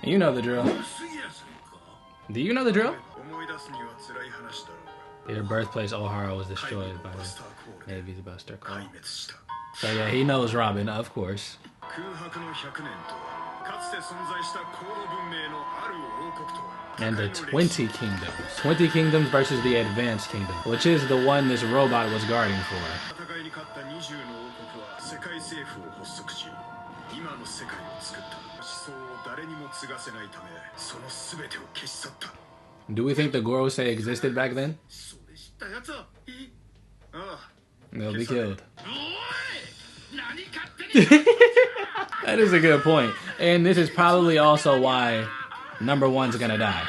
You know the drill. Do you know the drill? Their birthplace, Ohara, was destroyed by the Navy's Buster Call. So yeah, he knows Robin, of course. And the 20 Kingdoms. 20 Kingdoms versus the Advanced Kingdom, which is the one this robot was guarding for. Do we think the Gorosei existed back then? They'll be killed. That is a good point. And this is probably also why number one's gonna die.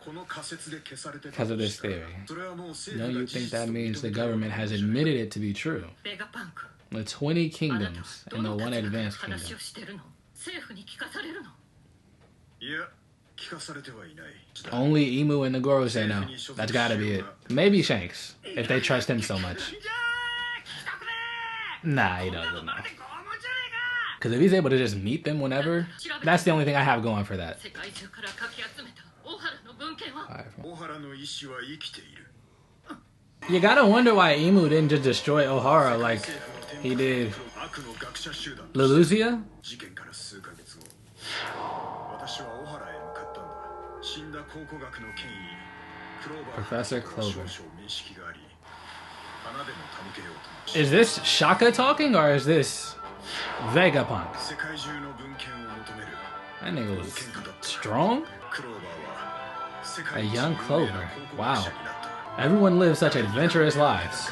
Because of this theory. No, you think that means the government has admitted it to be true? The 20 kingdoms and the one advanced kingdom. Only Emu and the Gorosei know. That's gotta be it. Maybe Shanks, if they trust him so much. Nah, he doesn't know. Because if he's able to just meet them whenever, that's the only thing I have going for that. You gotta wonder why Emu didn't just destroy Ohara like he did Lelusia? Professor Clover. Is this Shaka talking or is this Vegapunk? That nigga was strong? A young Clover. Wow. Everyone lives such adventurous lives.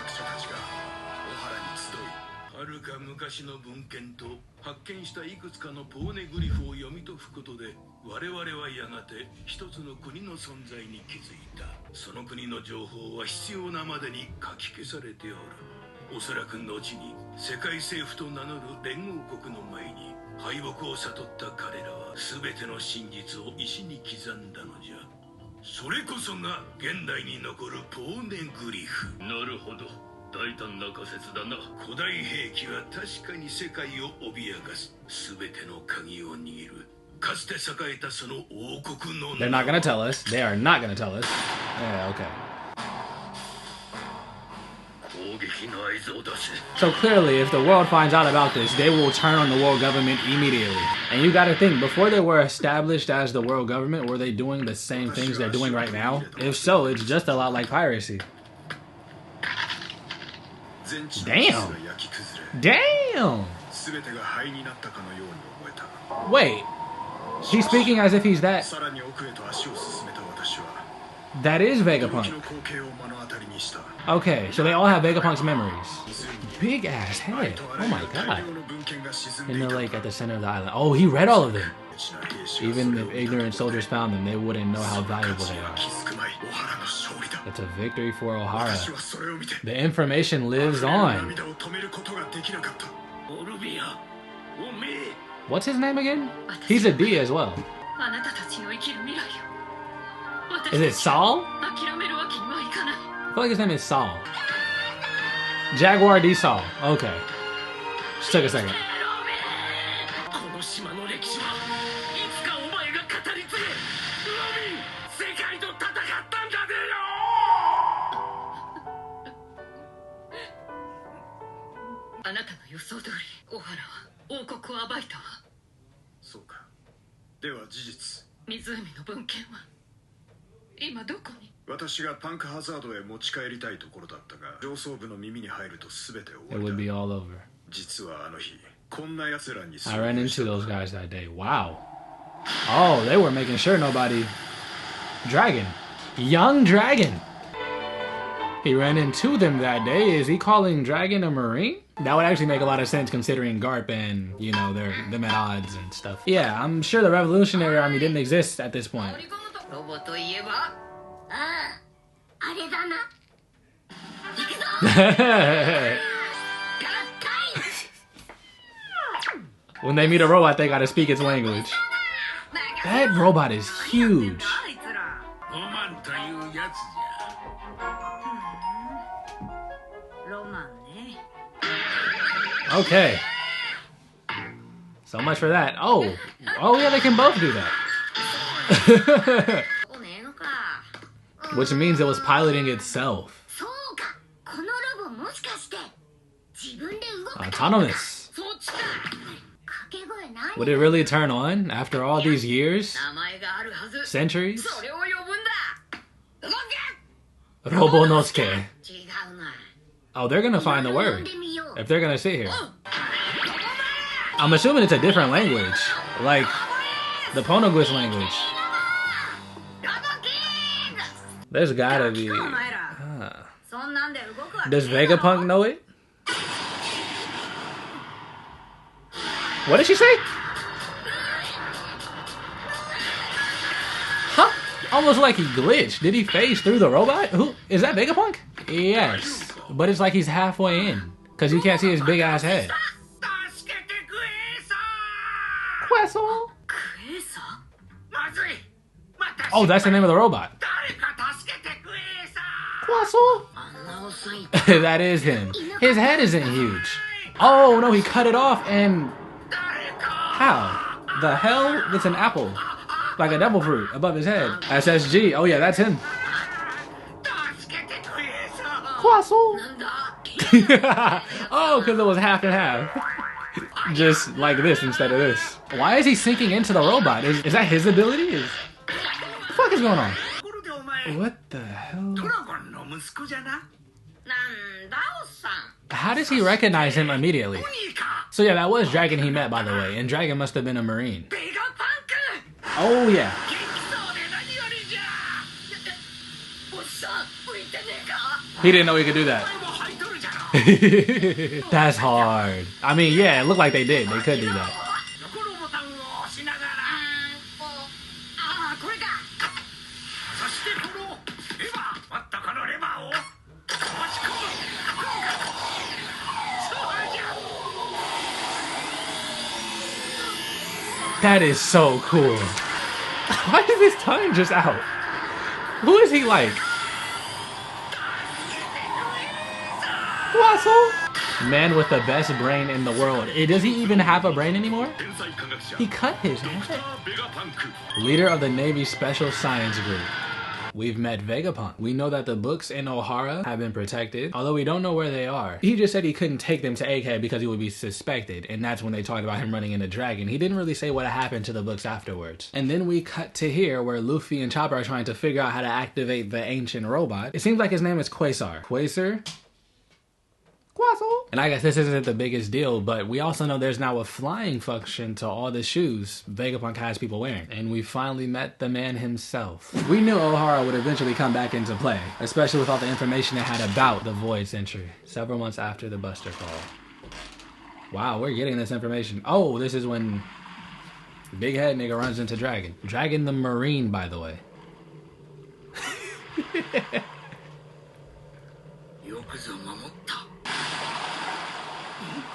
They're not gonna tell us. They are not gonna tell us. Yeah, okay. So clearly, if the world finds out about this, they will turn on the world government immediately. And you gotta think, before they were established as the world government, were they doing the same things they're doing right now? If so, it's just a lot like piracy. Damn! Damn! Wait. He's speaking as if he's that... That is Vegapunk. Okay, so they all have Vegapunk's memories. Big ass head. Oh my god. In the lake at the center of the island. Oh, he read all of them. Even if ignorant soldiers found them, they wouldn't know how valuable they are. It's a victory for Ohara. The information lives on. What's his name again? He's a D as well. Is it Saul? I feel like his name is Saul. Jaguar D. Saul. Okay. Just took a second. It would be all over. I ran into those guys that day. Wow. Oh, they were making sure nobody... Dragon. Young Dragon. He ran into them that day. Is he calling Dragon a Marine? That would actually make a lot of sense considering Garp and, you know, them at odds and stuff. Yeah, I'm sure the Revolutionary Army didn't exist at this point. When they meet a robot, they gotta speak its language. That robot is huge. Okay. So much for that. Oh yeah, they can both do that. Which means it was piloting itself. Autonomous. Would it really turn on after all these years? Centuries? Robonosuke. Oh, they're gonna find the word if they're gonna sit here. I'm assuming it's a different language, like the Ponoglyph language. There's gotta be. Does Vegapunk know it? What did she say? Huh? Almost like he glitched. Did he phase through the robot? Who is that? Vegapunk? Yes, but it's like he's halfway in because you can't see his big ass head. Queso. Oh, that's the name of the robot. Queso. That is him. His head isn't huge. Oh no, he cut it off and how? The hell? It's an apple. Like a devil fruit above his head. SSG. Oh yeah, that's him. Quassel. Oh, because it was half and half. Just like this instead of this. Why is he sinking into the robot? Is that his ability? What the fuck is going on? What the hell? How does he recognize him immediately? So yeah, that was Dragon he met, by the way. And Dragon must have been a Marine. Oh yeah. He didn't know he could do that. That's hard. I mean, yeah, it looked like they did. They could do that. That is so cool. Why is his tongue just out? Who is he like? Wassel? Man with the best brain in the world. Does he even have a brain anymore? He cut his head. Leader of the Navy Special Science Group. We've met Vegapunk. We know that the books in Ohara have been protected, although we don't know where they are. He just said he couldn't take them to Egghead because he would be suspected, and that's when they talked about him running into Dragon. He didn't really say what happened to the books afterwards. And then we cut to here where Luffy and Chopper are trying to figure out how to activate the ancient robot. It seems like his name is Quasar. Quasar? Quassel. And I guess this isn't the biggest deal, but we also know there's now a flying function to all the shoes Vegapunk has people wearing. And we finally met the man himself. We knew Ohara would eventually come back into play, especially with all the information it had about the Void Century, several months after the Buster Call. Wow, we're getting this information. Oh, this is when big head nigga runs into Dragon. Dragon the Marine, by the way.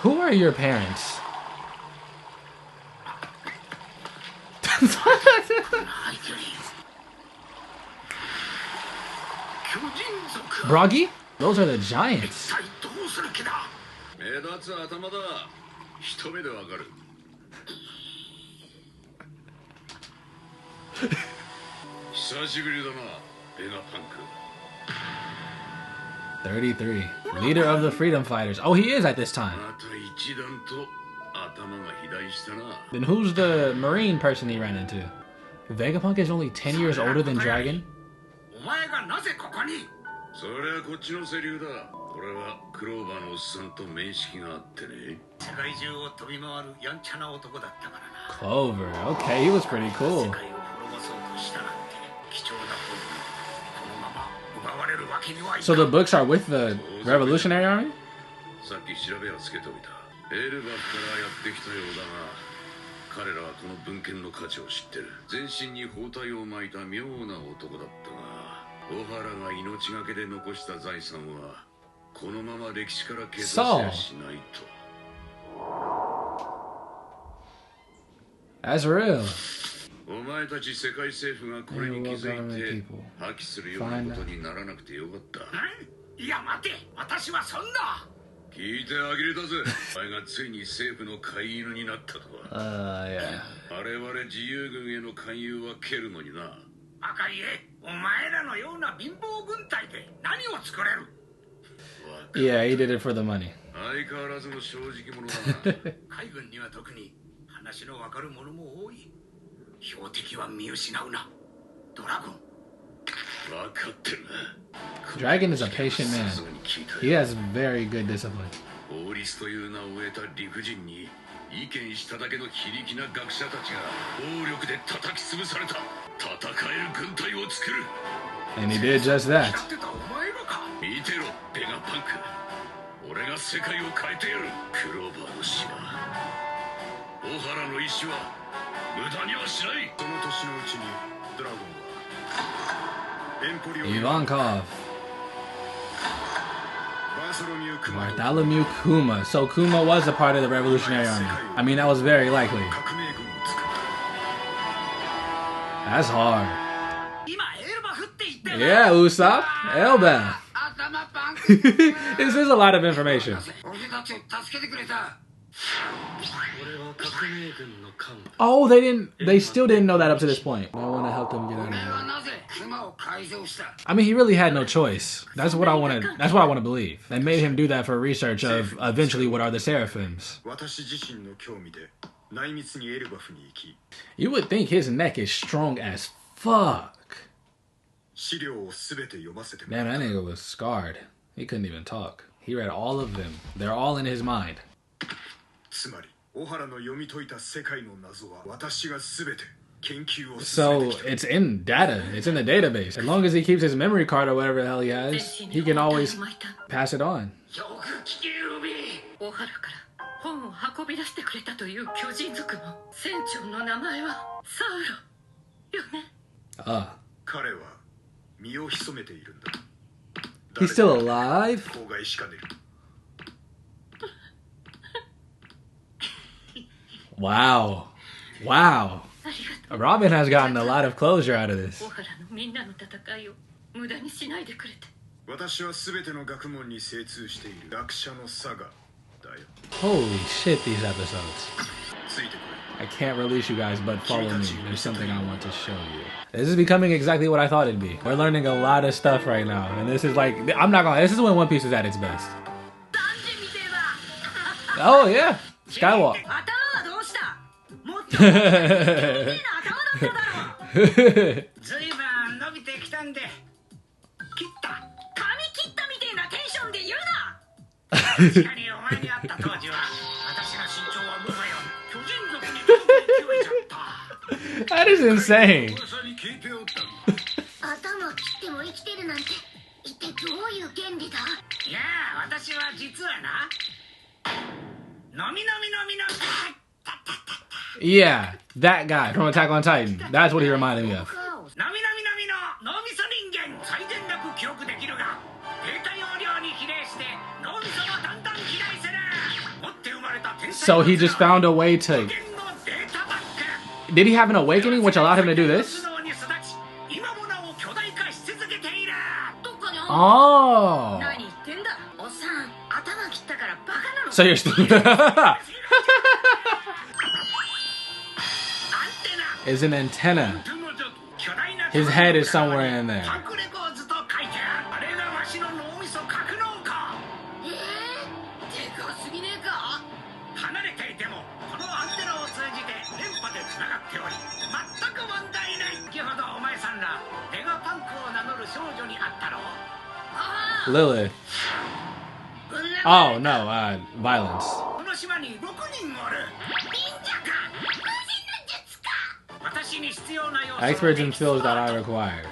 Who are your parents? Broggy? Those are the giants. Vegapunk. 33. Leader of the Freedom Fighters. Oh, he is at this time. Then who's the Marine person he ran into? Vegapunk is only 10 years older than Dragon? Clover. Okay, he was pretty cool. So the books are with the Revolutionary Army? So that's real. Yeah. 赤いえ、お前らのような貧乏軍隊で何を作れる? Yeah, he did it for the money. 海軍には特に話のわかるものも多い。標的は見失うな。ドラゴン。分かってるな。 Dragon is a patient man. He has very good discipline. 法律という名を得た理不尽に意見しただけの非力な学者たちが暴力で叩き潰された。戦える軍隊を作る。 And he did just that. 見てろ、ベガパンク。俺が世界を変えてやる。クローバーの死は、オハラの意志は無駄にはしない。その年のうちにドラゴンはエンポリオン Ivankov. Bartholomew Kuma. So Kuma was a part of the Revolutionary Army. I mean, that was very likely. That's hard. Yeah, Usopp. Elba. This is a lot of information. Oh, they still didn't know that up to this point. I want to help them get out of here. I mean, he really had no choice. That's what I want to believe. They made him do that for research of eventually what are the Seraphims. You would think his neck is strong as fuck. Man, that nigga was scarred. He couldn't even talk. He read all of them. They're all in his mind. So it's in data. It's in the database. As long as he keeps his memory card or whatever the hell he has, he can always pass it on. He's still alive? Wow. Wow. Robin has gotten a lot of closure out of this. Holy shit, these episodes. I can't release you guys, but follow me. There's something I want to show you. This is becoming exactly what I thought it'd be. We're learning a lot of stuff right now. And this is like, I'm not gonna, this is when One Piece is at its best. Oh yeah, Skywalk. That is insane. Yeah, that guy from Attack on Titan. That's what he reminded me of. So he just found a way to... Did he have an awakening which allowed him to do this? Oh. So you're still... Is an antenna. His head is somewhere in there. Lilith. Oh no, violence. Experts in fields that I require.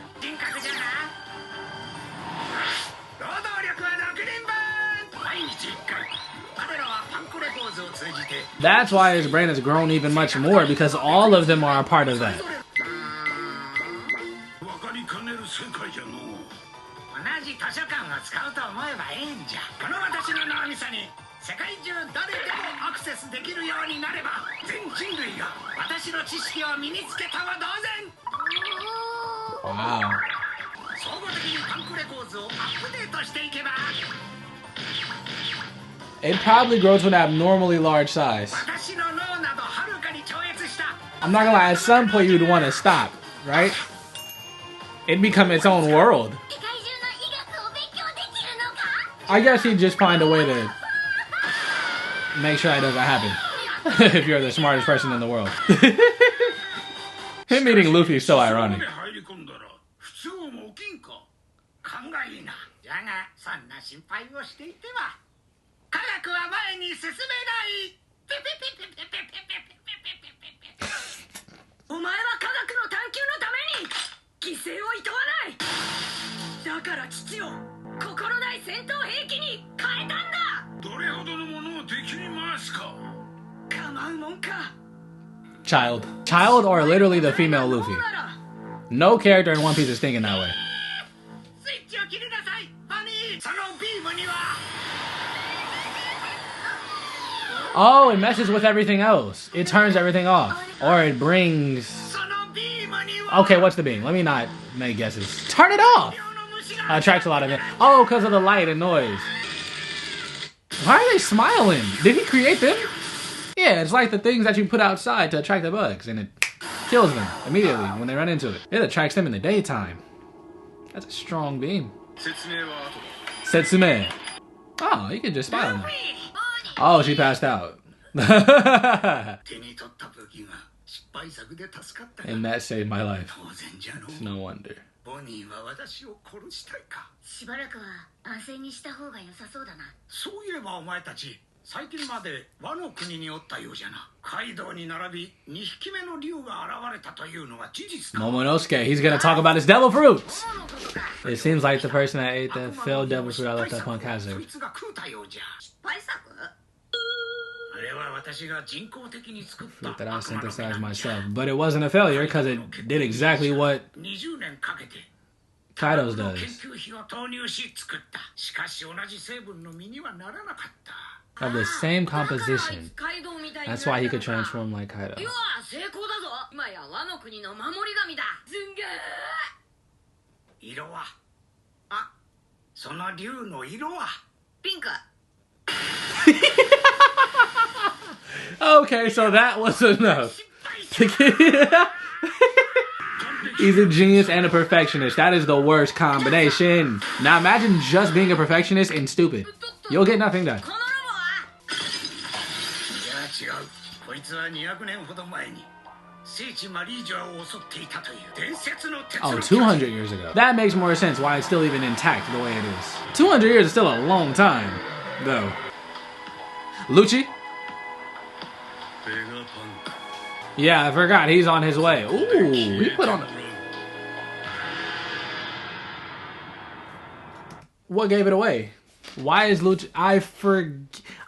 That's why his brain has grown even much more, because all of them are a part of that. Wow. It probably grows to an abnormally large size. I'm not gonna lie, at some point you'd want to stop, right? It'd become its own world. I guess he'd just find a way to make sure that doesn't happen. If you're the smartest person in the world. Him meeting Luffy is so ironic. Child or literally the female Luffy. No character in One Piece is thinking that way. Oh, it messes with everything else. It turns everything off. Or it brings... Okay, what's the beam? Let me not make guesses. Turn it off! Attracts a lot of it. Oh, because of the light and noise. Why are they smiling? Did he create them? Yeah, it's like the things that you put outside to attract the bugs, and it kills them immediately when they run into it. It attracts them in the daytime. That's a strong beam. Setsume. Oh, you can just smile now. Oh, she passed out. And that saved my life. It's no wonder. Momonosuke, he's gonna talk about his devil fruits. It seems like the person that ate the failed devil fruit I left up on Hazard. Fruit that I synthesized myself. But it wasn't a failure because it did exactly what Kaido's does. Have the same composition. That's why he could transform like Kaido. Okay, so that was enough. He's a genius and a perfectionist. That is the worst combination. Now imagine just being a perfectionist and stupid. You'll get nothing done. Oh, 200 years ago. That makes more sense why it's still even intact the way it is. 200 years is still a long time, though. Lucci? Yeah, I forgot. He's on his way. Ooh, he put on... What gave it away? Why is Lucci...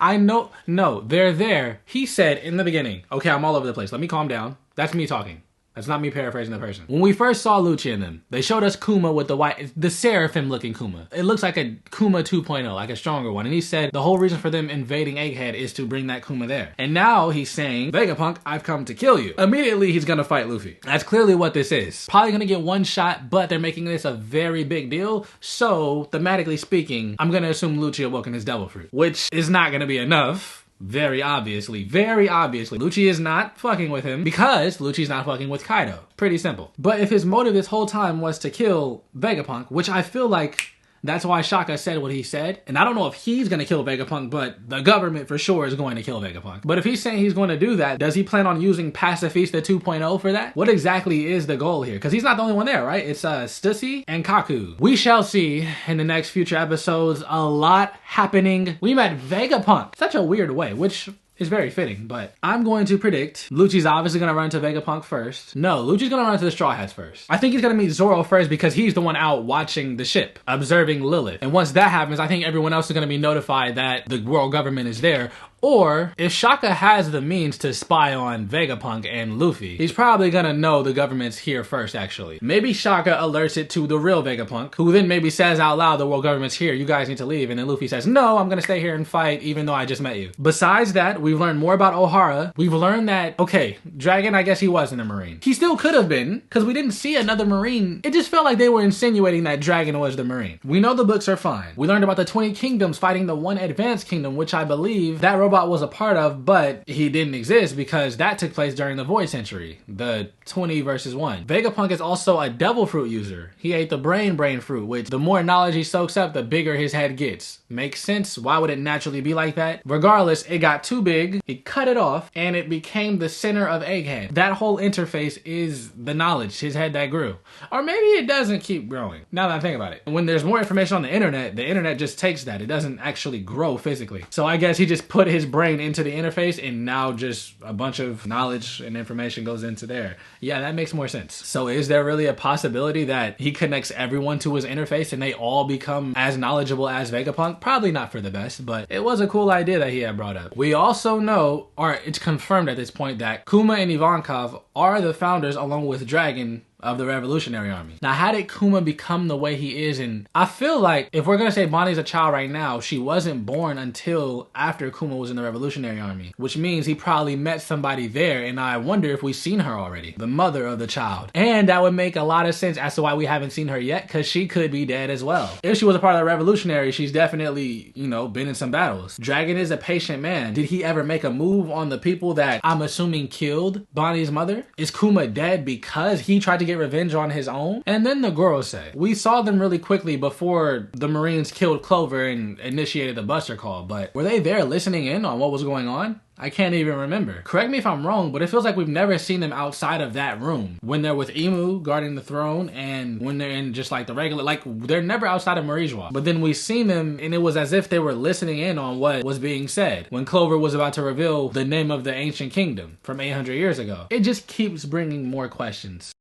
I know... No, they're there. He said in the beginning... Okay, I'm all over the place. Let me calm down. That's me talking. That's not me paraphrasing the person. When we first saw Lucci and them, they showed us Kuma with the white... The Seraphim looking Kuma. It looks like a Kuma 2.0, like a stronger one. And he said the whole reason for them invading Egghead is to bring that Kuma there. And now he's saying, Vegapunk, I've come to kill you. Immediately, he's gonna fight Luffy. That's clearly what this is. Probably gonna get one shot, but they're making this a very big deal. So, thematically speaking, I'm gonna assume Lucci awoke in his devil fruit. Which is not gonna be enough. Very obviously, Lucci is not fucking with him because Lucci's not fucking with Kaido. Pretty simple. But if his motive this whole time was to kill Vegapunk, which I feel like that's why Shaka said what he said, and I don't know if he's gonna kill Vegapunk, but the government for sure is going to kill Vegapunk. But if he's saying he's going to do that, does he plan on using Pacifista 2.0 for that? What exactly is the goal here? Because he's not the only one there, right? It's Stussy and Kaku. We shall see in the next future episodes. A lot happening. We met Vegapunk. Such a weird way, which is very fitting, but I'm going to predict Lucci's obviously going to run to Vegapunk first. No, Lucci's going to run to the Straw Hats first. I think he's going to meet Zoro first because he's the one out watching the ship, observing Lilith. And once that happens, I think everyone else is going to be notified that the world government is there, Or if Shaka has the means to spy on Vegapunk and Luffy, he's probably gonna know the government's here first, actually. Maybe Shaka alerts it to the real Vegapunk, who then maybe says out loud, the world government's here, you guys need to leave. And then Luffy says, no, I'm gonna stay here and fight even though I just met you. Besides that, we've learned more about Ohara. We've learned that, okay, Dragon, I guess he wasn't a Marine. He still could have been, because we didn't see another Marine. It just felt like they were insinuating that Dragon was the Marine. We know the books are fine. We learned about the 20 kingdoms fighting the one advanced kingdom, which I believe that robot was a part of, but he didn't exist because that took place during the Void Century, the 20 versus 1. Vegapunk is also a devil fruit user. He ate the brain fruit, which the more knowledge he soaks up, the bigger his head gets. Makes sense. Why would it naturally be like that? Regardless, it got too big, he cut it off, and it became the center of Egghead. That whole interface is the knowledge, his head that grew. Or maybe it doesn't keep growing, now that I think about it. When there's more information on the internet just takes that. It doesn't actually grow physically. So I guess he just put his brain into the interface and now just a bunch of knowledge and information goes into there. Yeah, that makes more sense. So is there really a possibility that he connects everyone to his interface and they all become as knowledgeable as Vegapunk? Probably not for the best, but it was a cool idea that he had brought up. We also know, or it's confirmed at this point, that Kuma and Ivankov are the founders along with Dragon of the Revolutionary Army. Now, how did Kuma become the way he is? And I feel like if we're gonna say Bonnie's a child right now, she wasn't born until after Kuma was in the Revolutionary Army, which means he probably met somebody there, and I wonder if we've seen her already, the mother of the child. And that would make a lot of sense as to why we haven't seen her yet, because she could be dead as well. If she was a part of the Revolutionary, she's definitely, you know, been in some battles. Dragon is a patient man. Did he ever make a move on the people that I'm assuming killed Bonnie's mother? Is Kuma dead because he tried to get revenge on his own? And then the Gorosei. We saw them really quickly before the Marines killed Clover and initiated the Buster Call, but were they there listening in on what was going on? I can't even remember. Correct me if I'm wrong, but it feels like we've never seen them outside of that room. When they're with Imu guarding the throne, and when they're in just like the regular, like they're never outside of Marijois. But then we seen them and it was as if they were listening in on what was being said when Clover was about to reveal the name of the ancient kingdom from 800 years ago. It just keeps bringing more questions.